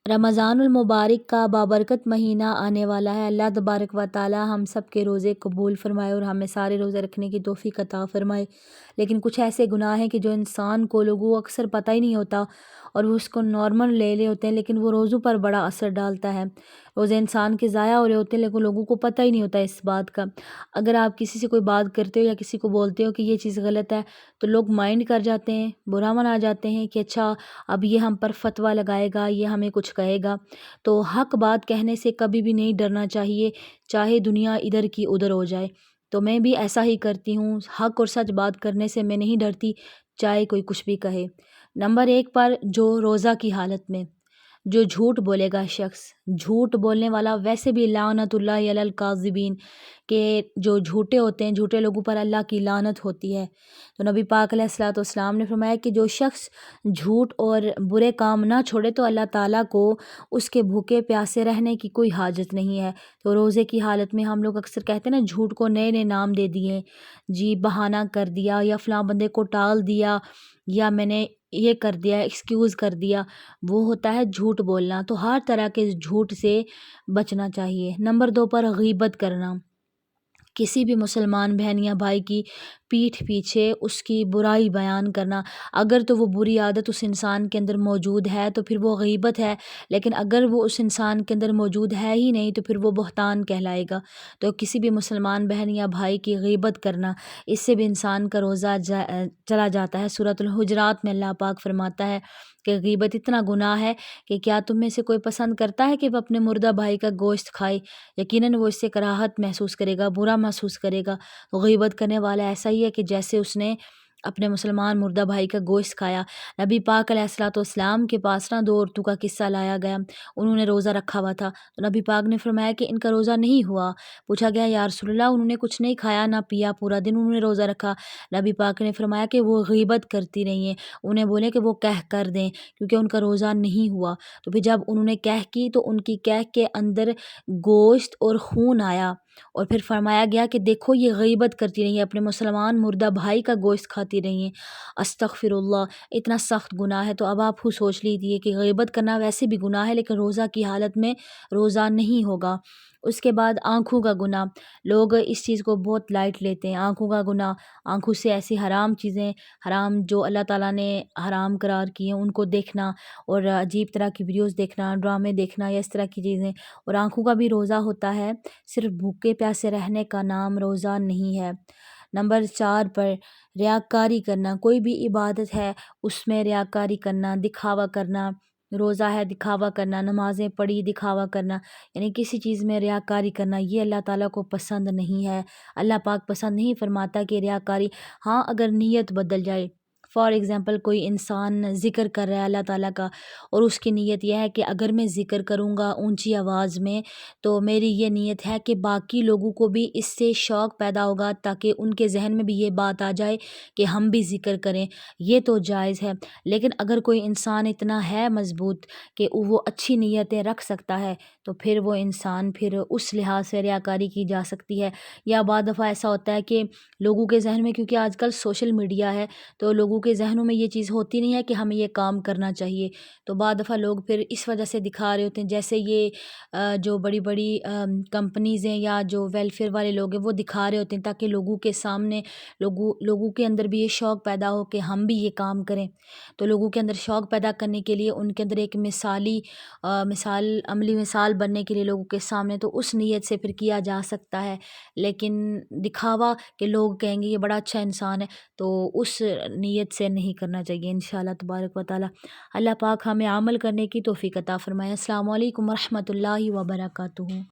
رمضان المبارک کا بابرکت مہینہ آنے والا ہے۔ اللہ تبارک و تعالی ہم سب کے روزے قبول فرمائے اور ہمیں سارے روزے رکھنے کی توفیق عطا فرمائے۔ لیکن کچھ ایسے گناہ ہیں کہ جو انسان کو لوگوں کو اکثر پتہ ہی نہیں ہوتا اور وہ اس کو نارمل لے رہے ہوتے ہیں، لیکن وہ روزوں پر بڑا اثر ڈالتا ہے۔ روزے انسان کے ضائع ہو رہے ہوتے ہیں لیکن لوگوں کو پتہ ہی نہیں ہوتا اس بات کا۔ اگر آپ کسی سے کوئی بات کرتے ہو یا کسی کو بولتے ہو کہ یہ چیز غلط ہے تو لوگ مائنڈ کر جاتے ہیں، برا منا جاتے ہیں کہ اچھا اب یہ ہم پر فتویٰ لگائے گا، یہ ہمیں کچھ کہے گا۔ تو حق بات کہنے سے کبھی بھی نہیں ڈرنا چاہیے، چاہے دنیا ادھر کی ادھر ہو جائے۔ تو میں بھی ایسا ہی کرتی ہوں، حق اور سچ بات کرنے سے میں نہیں ڈرتی، چاہے کوئی کچھ بھی کہے۔ نمبر 1 پر جو روزہ کی حالت میں جو جھوٹ بولے گا شخص، جھوٹ بولنے والا ویسے بھی لعنت اللہ علی الکاذبین، کہ جو جھوٹے ہوتے ہیں، جھوٹے لوگوں پر اللہ کی لعنت ہوتی ہے۔ تو نبی پاک علیہ الصلوۃ والسلام نے فرمایا کہ جو شخص جھوٹ اور برے کام نہ چھوڑے تو اللہ تعالیٰ کو اس کے بھوکے پیاسے رہنے کی کوئی حاجت نہیں ہے۔ تو روزے کی حالت میں ہم لوگ اکثر کہتے ہیں نا، جھوٹ کو نئے نئے نام دے دیے، جی بہانہ کر دیا، یا فلاں بندے کو ٹال دیا، یا میں نے یہ کر دیا، ایکسکیوز کر دیا، وہ ہوتا ہے جھوٹ بولنا۔ تو ہر طرح کے جھوٹ سے بچنا چاہیے۔ نمبر 2 پر غیبت کرنا، کسی بھی مسلمان بہن یا بھائی کی پیٹھ پیچھے اس کی برائی بیان کرنا۔ اگر تو وہ بری عادت اس انسان کے اندر موجود ہے تو پھر وہ غیبت ہے، لیکن اگر وہ اس انسان کے اندر موجود ہے ہی نہیں تو پھر وہ بہتان کہلائے گا۔ تو کسی بھی مسلمان بہن یا بھائی کی غیبت کرنا، اس سے بھی انسان کا روزہ چلا جاتا ہے۔ سورۃ الحجرات میں اللہ پاک فرماتا ہے کہ غیبت اتنا گناہ ہے کہ کیا تم میں سے کوئی پسند کرتا ہے کہ وہ اپنے مردہ بھائی کا گوشت کھائے؟ یقیناً وہ اس سے کراہت محسوس کرے گا، برا محسوس کرے گا۔ غیبت کرنے والا ایسا ہی ہے کہ جیسے اس نے اپنے مسلمان مردہ بھائی کا گوشت کھایا۔ نبی پاک علیہ الصلوۃ والسلام کے پاس 2 عورتوں کا قصہ لایا گیا، انہوں نے روزہ رکھا ہوا تھا، تو نبی پاک نے فرمایا کہ ان کا روزہ نہیں ہوا۔ پوچھا گیا یا رسول اللہ انہوں نے کچھ نہیں کھایا نہ پیا، پورا دن انہوں نے روزہ رکھا؟ نبی پاک نے فرمایا کہ وہ غیبت کرتی رہی ہیں، انہیں بولے کہ وہ قحط کر دیں کیونکہ ان کا روزہ نہیں ہوا۔ تو پھر جب انہوں نے قحط کی تو ان کی قحط کے اندر گوشت اور خون آیا، اور پھر فرمایا گیا کہ دیکھو یہ غیبت کرتی رہی ہیں، اپنے مسلمان مردہ بھائی کا گوشت کھاتی رہی ہیں۔ استغفر اللہ، اتنا سخت گناہ ہے۔ تو اب آپ خود سوچ لیجیے کہ غیبت کرنا ویسے بھی گناہ ہے، لیکن روزہ کی حالت میں روزہ نہیں ہوگا۔ اس کے بعد آنکھوں کا گناہ، لوگ اس چیز کو بہت لائٹ لیتے ہیں۔ آنکھوں کا گناہ، آنکھوں سے ایسی حرام چیزیں، حرام جو اللہ تعالیٰ نے حرام قرار کی ہیں ان کو دیکھنا، اور عجیب طرح کی ویڈیوز دیکھنا، ڈرامے دیکھنا، یا اس طرح کی چیزیں۔ اور آنکھوں کا بھی روزہ ہوتا ہے، صرف بھوکے پیاسے رہنے کا نام روزہ نہیں ہے۔ نمبر 4 پر ریاکاری کرنا، کوئی بھی عبادت ہے اس میں ریاکاری کرنا، دکھاوا کرنا۔ روزہ ہے دکھاوا کرنا، نمازیں پڑھی دکھاوا کرنا، یعنی کسی چیز میں ریاکاری کرنا، یہ اللہ تعالیٰ کو پسند نہیں ہے۔ اللہ پاک پسند نہیں فرماتا کہ ریاکاری، ہاں اگر نیت بدل جائے، فار ایگزامپل کوئی انسان ذکر کر رہا ہے اللہ تعالیٰ کا، اور اس کی نیت یہ ہے کہ اگر میں ذکر کروں گا اونچی آواز میں تو میری یہ نیت ہے کہ باقی لوگوں کو بھی اس سے شوق پیدا ہوگا، تاکہ ان کے ذہن میں بھی یہ بات آ جائے کہ ہم بھی ذکر کریں، یہ تو جائز ہے۔ لیکن اگر کوئی انسان اتنا ہے مضبوط کہ وہ اچھی نیتیں رکھ سکتا ہے تو پھر وہ انسان پھر اس لحاظ سے ریاکاری کی جا سکتی ہے۔ یا بعض دفعہ ایسا ہوتا ہے کہ لوگوں کے ذہن میں، کیونکہ آج کل سوشل میڈیا ہے تو لوگوں کے ذہنوں میں یہ چیز ہوتی نہیں ہے کہ ہمیں یہ کام کرنا چاہیے، تو بعض دفعہ لوگ پھر اس وجہ سے دکھا رہے ہوتے ہیں، جیسے یہ جو بڑی بڑی کمپنیز ہیں یا جو ویلفیئر والے لوگ ہیں وہ دکھا رہے ہوتے ہیں تاکہ لوگوں کے سامنے لوگوں کے اندر بھی یہ شوق پیدا ہو کہ ہم بھی یہ کام کریں۔ تو لوگوں کے اندر شوق پیدا کرنے کے لیے، ان کے اندر ایک عملی مثال بننے کے لیے لوگوں کے سامنے، تو اس نیت سے پھر کیا جا سکتا ہے۔ لیکن دکھاوا کہ لوگ کہیں گے یہ بڑا اچھا انسان ہے، تو اس نیت سے نہیں کرنا چاہیے انشاءاللہ تبارک و تعالی۔ اللہ پاک ہمیں عمل کرنے کی توفیق عطا فرمائے۔ السلام علیکم ورحمۃ اللہ وبرکاتہ۔